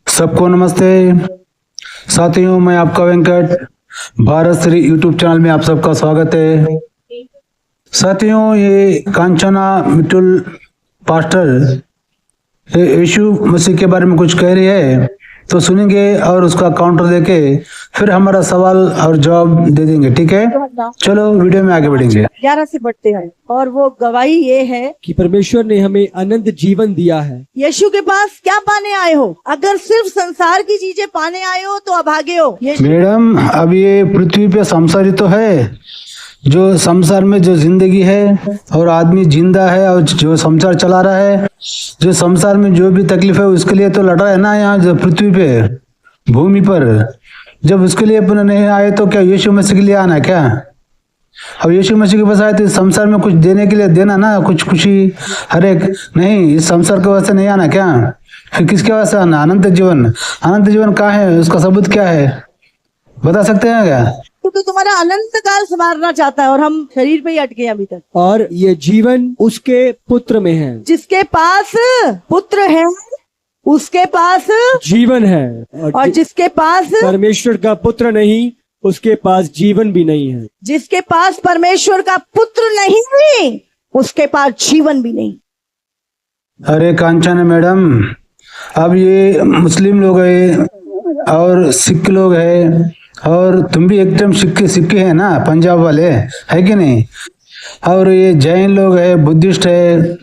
सबको नमस्ते साथियों, मैं आपका वेंकट भारत श्री यूट्यूब चैनल में आप सबका स्वागत है। साथियों, ये कांचना मिटुल पास्टर यीशु मसीह के बारे में कुछ कह रही है, तो सुनेंगे और उसका काउंटर देके फिर हमारा सवाल और जवाब दे देंगे। ठीक है, चलो वीडियो में आगे बढ़ेंगे। 11 से बढ़ते हैं और वो गवाही ये है कि परमेश्वर ने हमें अनंत जीवन दिया है। यीशु के पास क्या पाने आए हो? अगर सिर्फ संसार की चीजें पाने आए हो तो अभागे हो। मैडम, अब ये पृथ्वी पे संसार ही तो है, जो संसार में जो जिंदगी है और आदमी जिंदा है और जो संसार चला रहा है, जो संसार में जो भी तकलीफ है उसके लिए तो लड़ रहा है ना। यहाँ जो पृथ्वी पे भूमि पर जब उसके लिए पुनः नहीं आए तो क्या यीशु मसीह के लिए आना क्या? अब यीशु मसीह के पास आए तो संसार में कुछ देने के लिए देना ना, कुछ खुशी हर एक नहीं, इस संसार के वास्ते नहीं आना क्या? फिर किसके वास्ते आना? अनंत जीवन। अनंत जीवन कहाँ है? उसका सबूत क्या है, बता सकते हैं क्या? तो तुम्हारा अनंत काल संवारना चाहता है और हम शरीर पे ही अटके हैं अभी तक। और ये जीवन उसके पुत्र में है। जिसके पास पुत्र है उसके पास जीवन है, और जिसके पास परमेश्वर का पुत्र नहीं उसके पास जीवन भी नहीं है। जिसके पास परमेश्वर का पुत्र नहीं उसके पास जीवन भी नहीं। अरे कांचना मैडम, अब ये मुस्लिम लोग है और सिख लोग है और तुम भी एकदम सिक्के हैं ना, पंजाब वाले है कि नहीं? और ये जैन लोग है, बुद्धिस्ट है,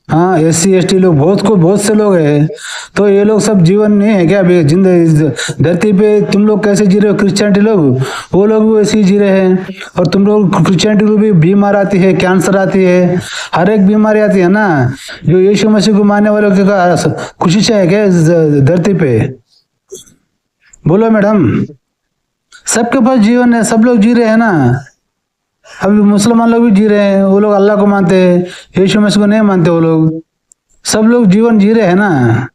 हाँ SC ST लोग बहुत से लोग हैं। तो ये लोग सब जीवन नहीं है क्या अभी जिंदगी धरती पे? तुम लोग कैसे जी रहे हो? क्रिश्चियनिटी लोग, वो लोग भी वैसे ही जी रहे हैं। और तुम लोग क्रिश्चियनिटी को भी बीमार आती है, कैंसर आती है, हर एक बीमारी आती है ना। जो यीशु मसीह को मानने वालों की खुशी है क्या धरती पे? बोलो मैडम, सबके पास जीवन है, सब लोग जी रहे हैं ना। अभी मुसलमान लोग भी जी रहे हैं, वो लोग अल्लाह को मानते हैं, यीशु मसीह को नहीं मानते वो लोग। सब लोग जीवन जी रहे हैं ना।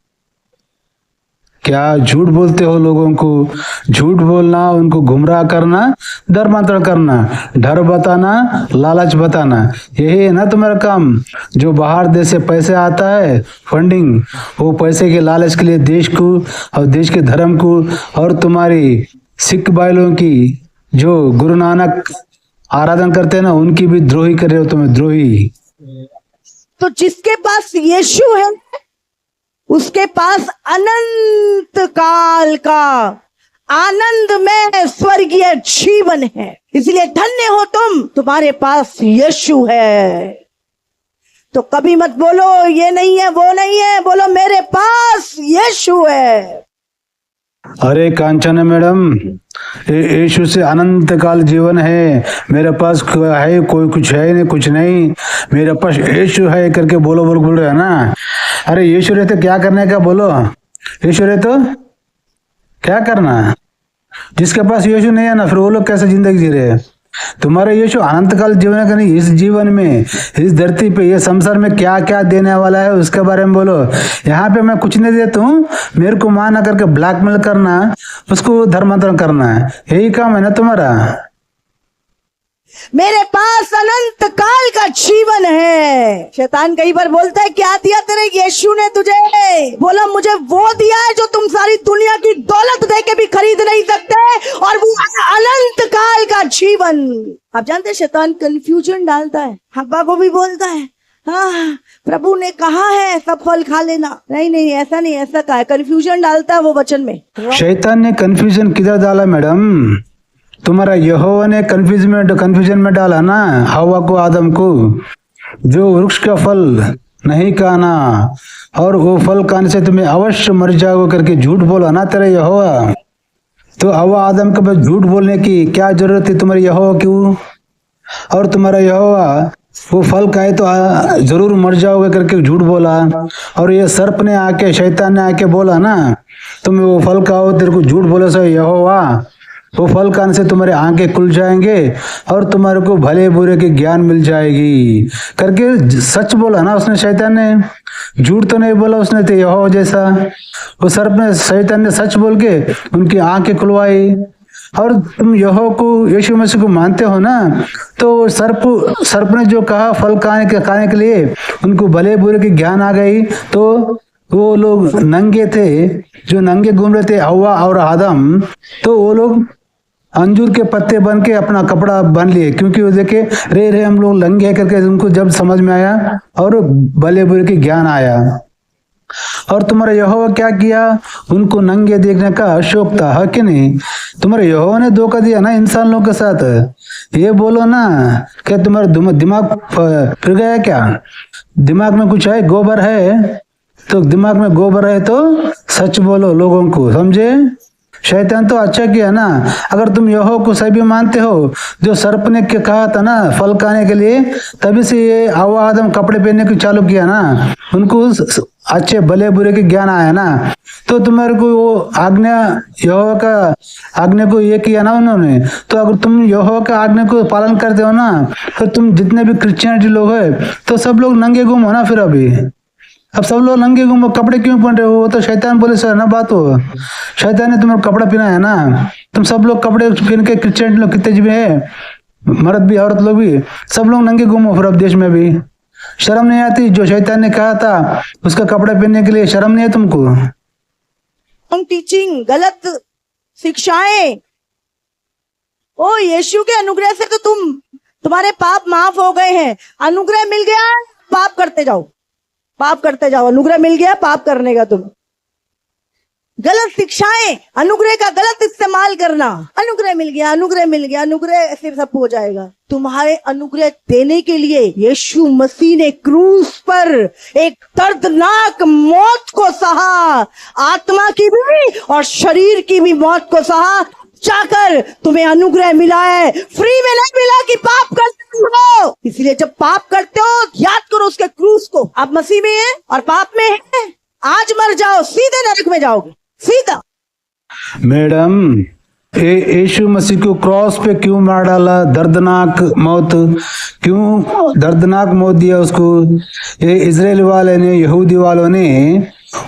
क्या झूठ बोलते हो लोगों को? झूठ बोलना, उनको गुमराह करना, डर मंत्रण करना, डर बताना, लालच बताना, यही है ना तुम्हारा काम। जो बाहर देश से पैसे आता है फंडिंग, वो पैसे के लालच के लिए देश को और देश के धर्म को और तुम्हारी सिख भाइयों की जो गुरु नानक आराधना करते हैं ना, उनकी भी द्रोही कर रहे हो तुम्हें, द्रोही। तो जिसके पास यीशु है उसके पास अनंत काल का आनंद में स्वर्गीय जीवन है। इसलिए धन्य हो तुम, तुम्हारे पास यीशु है। तो कभी मत बोलो ये नहीं है वो नहीं है, बोलो मेरे पास यीशु है। अरे कांचना मैडम, यीशु से अनंत काल जीवन है। मेरे पास है कोई कुछ है नहीं, कुछ नहीं, मेरे पास यीशु है करके बोल रहे हैं ना। अरे यीशु रहते क्या करने का? बोलो, यीशु रहते तो क्या करना? जिसके पास यीशु नहीं है ना, फिर वो लोग कैसे जिंदगी जी रहे हैं? तुम्हारा यीशु अनंत काल जीवन का नहीं, इस जीवन में, इस धरती पे, ये संसार में क्या क्या देने वाला है उसके बारे में बोलो। यहाँ पे मैं कुछ नहीं देता हूँ, मेरे को माना करके ब्लैकमेल करना, उसको धर्मांतरण करना है, यही काम है ना तुम्हारा। मेरे पास अनंत काल का जीवन है। शैतान कई बार बोलता है क्या दिया तेरे यीशु ने तुझे? बोला मुझे वो दिया है जो तुम सारी दुनिया की दौलत दे के भी खरीद नहीं सकते, और वो अनंत काल का जीवन। आप जानते हैं शैतान कंफ्यूजन डालता है। हब्बा को भी बोलता है हाँ प्रभु ने कहा है सब फल खा लेना, नहीं ऐसा नहीं, ऐसा कहा है। कंफ्यूजन डालता है वो वचन में। शैतान ने कंफ्यूजन किधर डाला मैडम? तुम्हारा यहोवा ने कंफ्यूजन में डाला ना हवा को, आदम को। जो वृक्ष का फल नहीं खाना और वो फल खाने से तुम्हें अवश्य मर जाओगे करके झूठ बोला ना तेरा यहोवा। तो हवा आदम के पास झूठ बोलने की क्या जरूरत है तुम्हारे यहोवा की? और तुम्हारा यहोवा वो फल खाए तो जरूर मर जाओगे करके झूठ बोला। और ये सर्प ने आके, शैतान ने आके बोला ना तुम्हें वो फल खाओ, तेरे को झूठ बोले से यहोवा वो फल खाने से तुम्हारे आंखें खुल जाएंगे और तुम्हारे को भले बुरे की ज्ञान मिल जाएगी करके सच बोला ना उसने, शैतान ने। झूठ तो नहीं बोला उसने, तो यहोवा जैसा वो सर्प ने, शैतान ने सच बोल के उनकी आंखें खुलवाई। और तुम यहोवा को, यीशु मसीह को मानते हो ना, तो सर्प ने जो कहा फल खाने के लिए उनको भले बुरे की ज्ञान आ गई, तो वो लोग नंगे थे, जो नंगे घूम रहे थे हवा और आदम, तो वो लोग अंजूर के पत्ते बन के अपना कपड़ा बन लिए, क्योंकि वो देखे रे हम लोग नंगे हैं करके उनको जब समझ में आया और भले बुरे के ज्ञान आया। और तुम्हारा यहोवा क्या किया, उनको नंगे देखने का शौक था, है कि नहीं? तुम्हारे यहोवा ने धोखा दिया ना इंसान लोगों के साथ। ये बोलो ना, क्या तुम्हारा दिमाग फिर गया क्या? दिमाग में कुछ है, गोबर है, तो दिमाग में गोबर है तो सच बोलो लोगों को, समझे? शैतान तो अच्छा किया ना, अगर तुम यहोवा को सभी मानते हो, जो सर्प ने क्या कहा था ना फल खाने के लिए, तभी से ये हवा आदम कपड़े पहनने को चालू किया ना, उनको अच्छे भले बुरे के ज्ञान आया ना, तो तुम्हारे को वो आज्ञा यहोवा का आज्ञा को ये किया ना उन्होंने। तो अगर तुम यहोवा का आज्ञा को पालन करते हो ना, तो तुम जितने भी क्रिश्चियनिटी लोग है तो सब लोग नंगे घूमो ना। फिर अभी अब सब लोग नंगे घूमो, कपड़े क्यों पहन रहे हो? वो तो शैतान बोले सर ना बात हो, शैतान ने तुम्हें कपड़ा पहना है ना। तुम सब लोग कपड़े पहन के, क्रिश्चियन लोग कितने भी है, मर्द भी औरत लोग भी, सब लोग नंगे घूमो। फिर अब देश में भी शर्म नहीं आती? जो शैतान ने कहा था उसका कपड़ा पहनने के लिए शर्म नहीं है तुमको? टीचिंग, गलत शिक्षाएं। ओ यीशु के अनुग्रह से तो तुम्हारे पाप माफ हो गए हैं। अनुग्रह मिल गया, पाप करते जाओ, पाप करते जाओ। अनुग्रह मिल गया, पाप करने का तुम। गलत शिक्षाएं, अनुग्रह का गलत इस्तेमाल करना। अनुग्रह मिल गया, अनुग्रह मिल गया, अनुग्रह ऐसे सब हो जाएगा। तुम्हारे अनुग्रह देने के लिए यीशु मसीह ने क्रूस पर एक दर्दनाक मौत को सहा, आत्मा की भी और शरीर की भी मौत को सहा, जाकर तुम्हें अनुग्रह मिला है। फ्री में नहीं मिला कि पाप करते हो। इसलिए जब पाप करते हो याद करो उसके क्रूस को। आप मसीह में हैं और पाप में हैं, आज मर जाओ, सीधे नरक में जाओगे, सीधा। मैडम, यीशु मसीह को क्रॉस पे क्यों मार डाला? दर्दनाक मौत, क्यों दर्दनाक मौत दिया उसको? ये इजराइल वाले ने, यहूदी वालों ने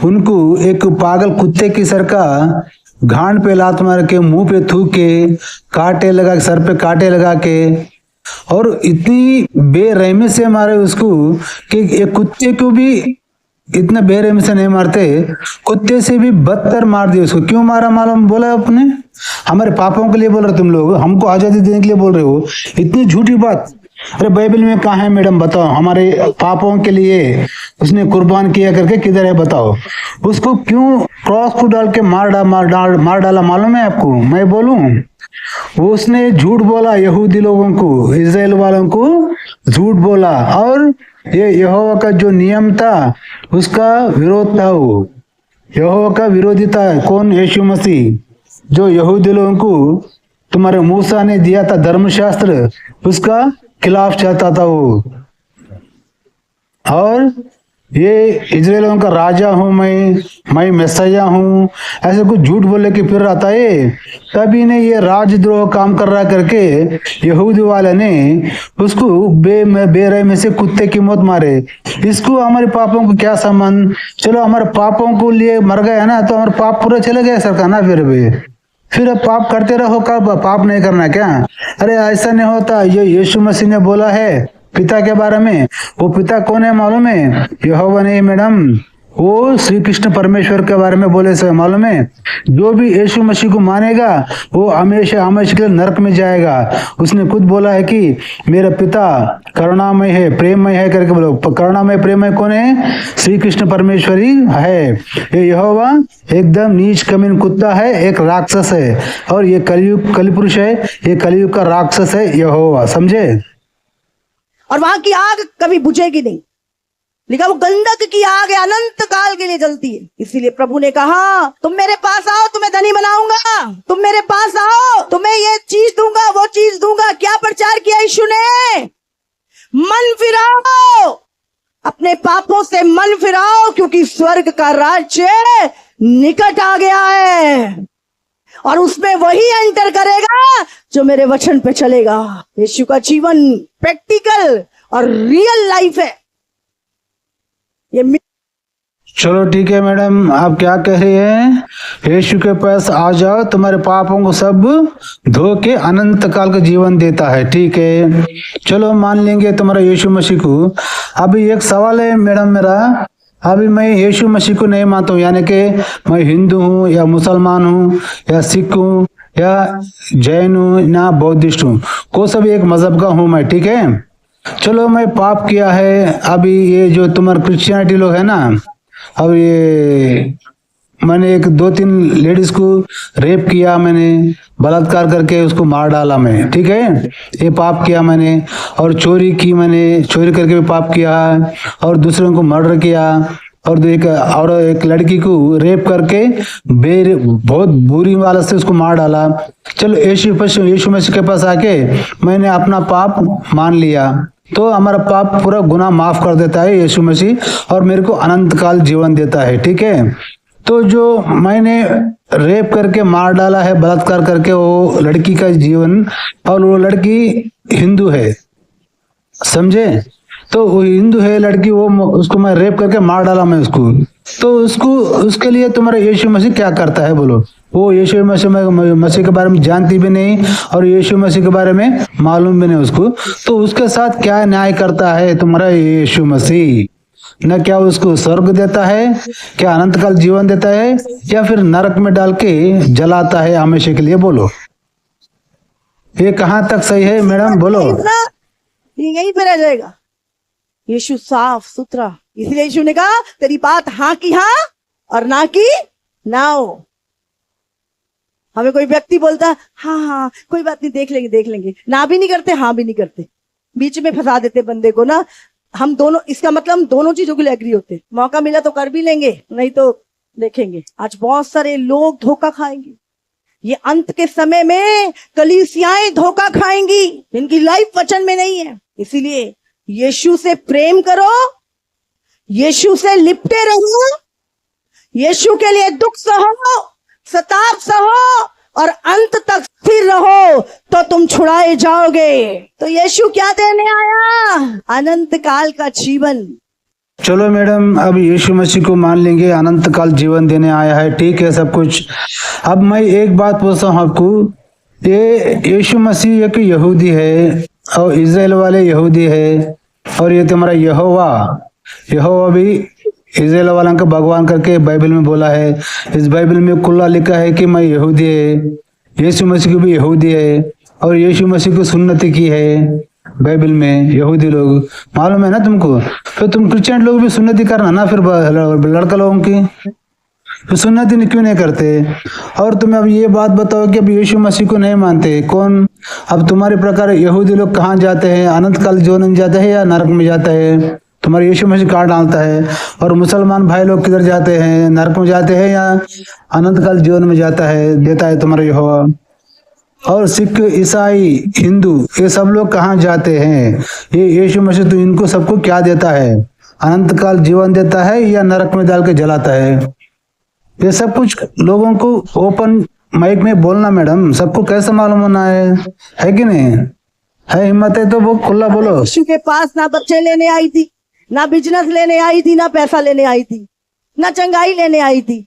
उनको एक पागल कुत्ते की सर का घाण पे लात मार के, मुंह पे थूक के, कांटे लगा के, सर पे कांटे लगा के, और इतनी बेरहमी से मारे उसको कि एक कुत्ते को भी इतना बेरहमी से नहीं मारते, कुत्ते से भी बदतर मार दिया उसको। क्यों मारा मालूम? बोला अपने हमारे पापों के लिए बोल रहे तुम लोग, हमको आजादी देने के लिए बोल रहे हो, इतनी झूठी बात। अरे बाइबल में कहाँ है मैडम? बताओ, हमारे पापों के लिए उसने कुर्बान किया करके किधर है बताओ? उसको क्यों क्रॉस को डाल के मार डाला मालूम है आपको? मैं बोलूं, वो उसने झूठ बोला यहूदी लोगों को, इजराइल वालों को झूठ बोला, और ये यहोवा का जो नियम था उसका विरोध था। वो यहोवा का विरोधी था। कौन? यीशु मसीह, जो यहूदी लोगों को तुम्हारे मूसा ने दिया था धर्मशास्त्र, उसका खिलाफ चाहता था वो। और ये इजराइलों का राजा हूं मैं मैसैया हूं, ऐसे कुछ झूठ बोले के फिर रहा था ये। तभी ने ये राजद्रोह काम कर रहा करके यहूदी वाले ने उसको बेरहमी से कुत्ते की मौत मारे। इसको हमारे पापों को क्या संबंध? चलो हमारे पापों को लिए मर गया ना, तो हमारे पाप पूरे चले गए सरकार ना। फिर अब पाप करते रहो, कब पाप नहीं करना क्या? अरे ऐसा नहीं होता। ये यीशु मसीह ने बोला है पिता के बारे में। वो पिता कौन है मालूम है? यहोवा नहीं मैडम, वो श्री कृष्ण परमेश्वर के बारे में बोले से मालूम है। जो भी यीशु मसीह को मानेगा वो हमेशा हमेशा के लिए नरक में जाएगा। उसने खुद बोला है कि मेरा पिता करुणामय है, प्रेममय है करके बोलो। करुणामय प्रेममय कौन है? श्री कृष्ण परमेश्वर ही है। ये यहोवा एकदम नीच कमीन कुत्ता है, एक राक्षस है, और ये कलिपुरुष है, ये कलयुग का राक्षस है यहोवा, समझे? और वहां की आग कभी बुझेगी नहीं। लिखा वो गंधक की आग है, अनंत काल के लिए जलती है। इसीलिए प्रभु ने कहा तुम मेरे पास आओ, तुम्हें धनी बनाऊंगा। तुम मेरे पास आओ, तुम्हें ये चीज दूंगा, वो चीज दूंगा। क्या प्रचार किया यीशु ने? मन फिराओ, अपने पापों से मन फिराओ, क्योंकि स्वर्ग का राज्य निकट आ गया है, और उसमें वही एंटर करेगा जो मेरे वचन पे चलेगा। यीशु का जीवन प्रैक्टिकल और रियल लाइफ है। ये चलो ठीक है मैडम, आप क्या कह रही हैं? यीशु के पास आ जाओ, तुम्हारे पापों को सब धो के अनंत काल का जीवन देता है। ठीक है, चलो मान लेंगे तुम्हारा यीशु मसीह को। अभी एक सवाल है मैडम मेरा, अभी मैं यीशु मसीह को नहीं मानता हूँ, यानी कि मैं हिंदू हूँ या मुसलमान हूँ या सिख हूँ या जैन हूँ ना बौद्धिस्ट हूँ, को सब एक मजहब का हूँ मैं, ठीक है। चलो मैं पाप किया है, अभी ये जो तुम्हारे क्रिश्चियनिटी लोग है ना, अब ये मैंने एक 2-3 लेडीज को रेप किया, मैंने बलात्कार करके उसको मार डाला मैं, ठीक है, ये पाप किया मैंने। और चोरी की, मैंने चोरी करके भी पाप किया, और दूसरों को मर्डर किया, और एक लड़की को रेप करके बहुत बुरी वाला से उसको मार डाला। चलो यीशु मसीह के पास आके मैंने अपना पाप मान लिया, तो हमारा पाप पूरा गुनाह माफ कर देता है यीशु मसीह, और मेरे को अनंत काल जीवन देता है, ठीक है। तो जो मैंने रेप करके मार डाला है, बलात्कार करके, वो लड़की का जीवन, और वो लड़की हिंदू है, समझे, तो वो हिंदू है लड़की, वो उसको मैं रेप करके मार डाला मैं उसको, तो उसके लिए तुम्हारा यीशु मसीह क्या करता है बोलो। वो यीशु मसीह के बारे में जानती भी नहीं, और यीशु मसीह के बारे में मालूम भी नहीं उसको, तो उसके साथ क्या न्याय करता है तुम्हारा यीशु मसीह? न क्या उसको स्वर्ग देता है, क्या अनंत काल जीवन देता है, या फिर नरक में डाल के जलाता है हमेशा के लिए? बोलो, ये कहाँ तक सही है मैडम, बोलो। ये यहीं पे रह जाएगा। यीशु साफ सुथरा, इसलिए यीशु ने कहा तेरी बात हाँ की हाँ और ना की ना हो। हमें कोई व्यक्ति बोलता है हाँ हाँ कोई बात नहीं, देख लेंगे, ना भी नहीं करते हाँ भी नहीं करते, बीच में फंसा देते बंदे को ना। हम दोनों, इसका मतलब हम दोनों चीजों के लिए एग्री होते, मौका मिला तो कर भी लेंगे, नहीं तो देखेंगे। आज बहुत सारे लोग धोखा खाएंगे, ये अंत के समय में कलीसियाएं धोखा खाएंगी, इनकी लाइफ वचन में नहीं है। इसीलिए यीशु से प्रेम करो, यीशु से लिपटे रहो, यीशु के लिए दुख सहो, सताप सहो, और अंत तक स्थिर रहो, तो तुम छुड़ाए जाओगे। तो यीशु क्या देने आया? अनंत काल का जीवन। चलो मैडम, अब यीशु मसीह को मान लेंगे, अनंत काल जीवन देने आया है, ठीक है सब कुछ। अब मैं एक बात पूछता हूँ आपको, ये यीशु मसीह एक यहूदी है और इजराइल वाले यहूदी है, और ये तुम्हारा यहोवा भी इजराइल वाला का भगवान करके बाइबल में बोला है। इस बाइबल में खुला लिखा है कि मैं यहूदी है, यीशु मसीह को भी यहूदी है, और यीशु मसीह को सुन्नति की है बाइबल में यहूदी लोग, मालूम है ना तुमको। तो तुम क्रिश्चियन लोग भी सुन्नति करना ना, फिर लड़का लोगों की तो सुन्नति क्यों नहीं करते? और तुम्हें अब ये बात बताओ कि अब यीशु मसीह को नहीं मानते कौन? अब तुम्हारे प्रकार यहूदी लोग कहाँ जाते हैं? अनंत काल जीवन में जाते हैं या नरक में जाता है? तुम्हारे यीशु मसीह काट डालता है। और मुसलमान भाई लोग किधर जाते हैं? नरक में जाते हैं या अनंत काल जीवन में जाता है, देता है तुम्हारा यहोवा? और सिख, ईसाई, हिंदू, ये सब लोग कहाँ जाते हैं? ये यीशु मसीह तो इनको सबको क्या देता है? अनंत काल जीवन देता है या नरक में डाल के जलाता है? ये सब कुछ लोगों को ओपन माइक में बोलना मैडम, सबको कैसे मालूम होना है कि नहीं? है हिम्मत है तो वो खुला बोलो। यीशु के पास ना बच्चे लेने आई थी, ना बिजनेस लेने आई थी, ना पैसा लेने आई थी, ना चंगाई लेने आई थी।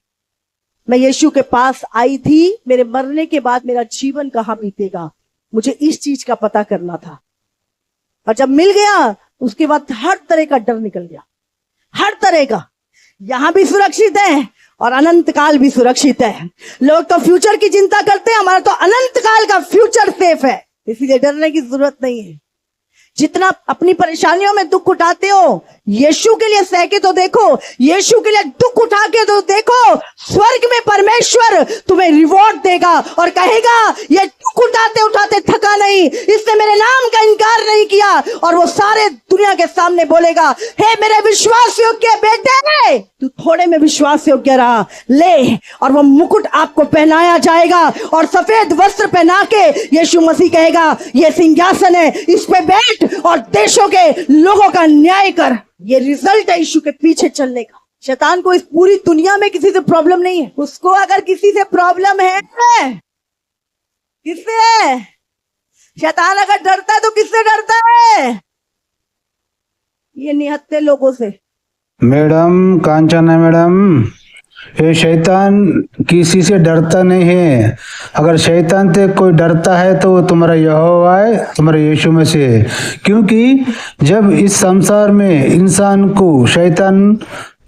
मैं यीशु के पास आई थी, मेरे मरने के बाद मेरा जीवन कहाँ बीतेगा, मुझे इस चीज का पता करना था। और जब मिल गया उसके बाद हर तरह का डर निकल गया, हर तरह का। यहां भी सुरक्षित है और अनंत काल भी सुरक्षित है। लोग तो फ्यूचर की चिंता करते हैं, हमारा तो अनंत काल का फ्यूचर सेफ है, इसलिए डरने की जरूरत नहीं है। जितना अपनी परेशानियों में दुख उठाते हो, यीशु के लिए सह के तो देखो, यीशु के लिए दुख उठा के तो देखो, स्वर्ग में परमेश्वर तुम्हें रिवॉर्ड देगा और कहेगा ये दुख उठाते उठाते थका नहीं, इसने मेरे नाम का इनकार नहीं किया। और वो सारे दुनिया के सामने बोलेगा, हे मेरे विश्वास योग्य बेटे, तू थोड़े में विश्वास योग्य रहा, ले। और वो मुकुट आपको पहनाया जाएगा और सफेद वस्त्र पहना के यीशु मसीह कहेगा ये सिंहासन है, इस पे बैठ और देशों के लोगों का न्याय कर। ये रिजल्ट है यीशु के पीछे चलने का। शैतान को इस पूरी दुनिया में किसी से प्रॉब्लम नहीं है। उसको अगर किसी से प्रॉब्लम है, किससे है? शैतान अगर डरता है तो किससे डरता है? ये निहत्थे लोगों से। मैडम कांचना मैडम, ये शैतान किसी से डरता नहीं है। अगर शैतान से कोई डरता है तो वो तुम्हारा यहोवा है, तुम्हारा यीशु मसीह है। क्योंकि जब इस संसार में इंसान को शैतान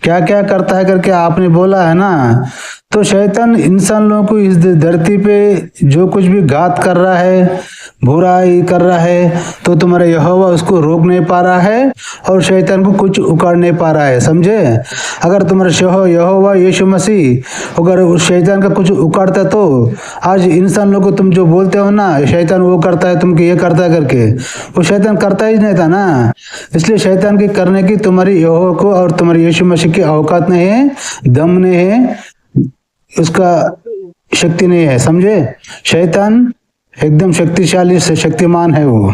क्या क्या करता है करके आपने बोला है ना, तो शैतान इंसान लोगों को इस धरती पे जो कुछ भी घात कर रहा है, बुराई कर रहा है, तो तुम्हारा यहोवा उसको रोक नहीं पा रहा है और शैतान को कुछ उखाड़ नहीं पा रहा है, समझे। अगर तुम्हारा यहोवा यीशु मसीह अगर उस शैतान का कुछ उखाड़ता तो आज इंसान लोग को तुम जो बोलते हो ना शैतान वो करता है, तुमको ये करता है करके, वो शैतान करता ही नहीं था ना। इसलिए शैतान की करने की तुम्हारी यहोवा को और तुम्हारे यीशु मसीह की औकात नहीं है, दम नहीं है, उसका शक्ति नहीं है, समझे। शैतान एकदम शक्तिशाली से शक्तिमान है, वो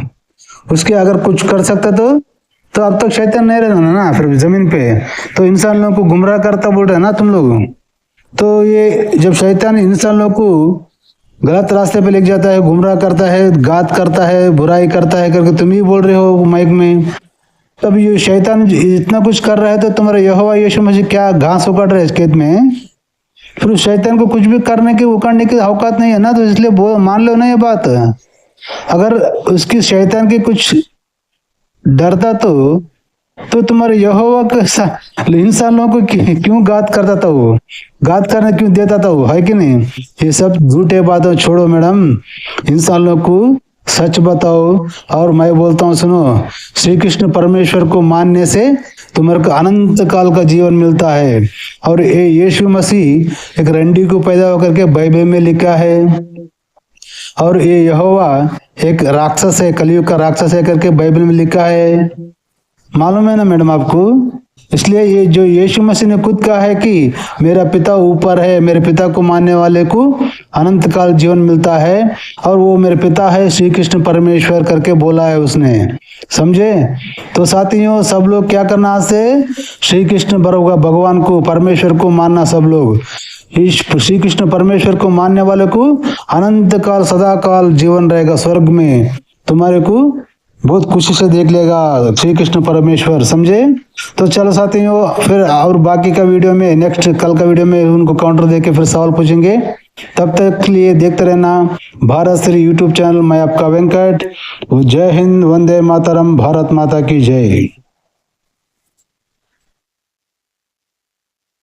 उसके अगर कुछ कर सकता तो अब तक शैतान नहीं रहना ना फिर जमीन पे, तो इंसान लोगों को गुमराह करता बोल रहे ना तुम लोग। तो ये जब शैतान इंसान लोगों को गलत रास्ते पे लेके जाता है, गुमराह करता है, घात करता है, बुराई करता है करके तुम ही बोल रहे हो माइक में, तब ये शैतान इतना कुछ कर रहा है तो तुम्हारा यहोवा यीशु मसीह क्या घास उकाड़ रहे हैं इस खेत में, फिर उस शैतान को कुछ भी करने की उखाड़ने की औकात नहीं है ना। तो इसलिए मान लो ना ये बात, अगर उसकी शैतान की कुछ डरता तो तुम्हारे यहोवा के इंसान लोगों को क्यों घात करता था, वो घात करने क्यों देता था वो, है कि नहीं। ये सब झूठे बातों छोड़ो मैडम, इंसान लोगों को सच बताओ। और मैं बोलता हूँ सुनो, श्री कृष्ण परमेश्वर को मानने से तुम्हारे को अनंत काल का जीवन मिलता है। और ये यीशु मसीह एक रंडी को पैदा होकर के बाइबल में लिखा है, और ये यहोवा एक राक्षस है, कलयुग का राक्षस है करके बाइबल में लिखा है, मालूम है ना मैडम आपको। इसलिए ये जो यीशु मसीह ने खुद कहा है कि मेरा पिता ऊपर है, मेरे पिता को मानने वाले को अनंत काल जीवन मिलता है, और वो मेरे पिता है श्री कृष्ण परमेश्वर करके बोला है उसने, समझे। तो साथियों सब लोग क्या करना आज से, श्री कृष्ण भगवान को परमेश्वर को मानना, सब लोग श्री कृष्ण परमेश्वर को मानने वाले को अनंत काल सदा काल जीवन रहेगा स्वर्ग में, तुम्हारे को बहुत खुशी से देख लेगा श्री कृष्ण परमेश्वर, समझे। तो चलो साथियों फिर और बाकी का वीडियो में नेक्स्ट कल का वीडियो में उनको काउंटर देके फिर सवाल पूछेंगे। तब तक के लिए देखते रहना भारत श्री यूट्यूब चैनल। मैं आपका वेंकट। जय हिंद, वंदे मातरम, भारत माता की जय।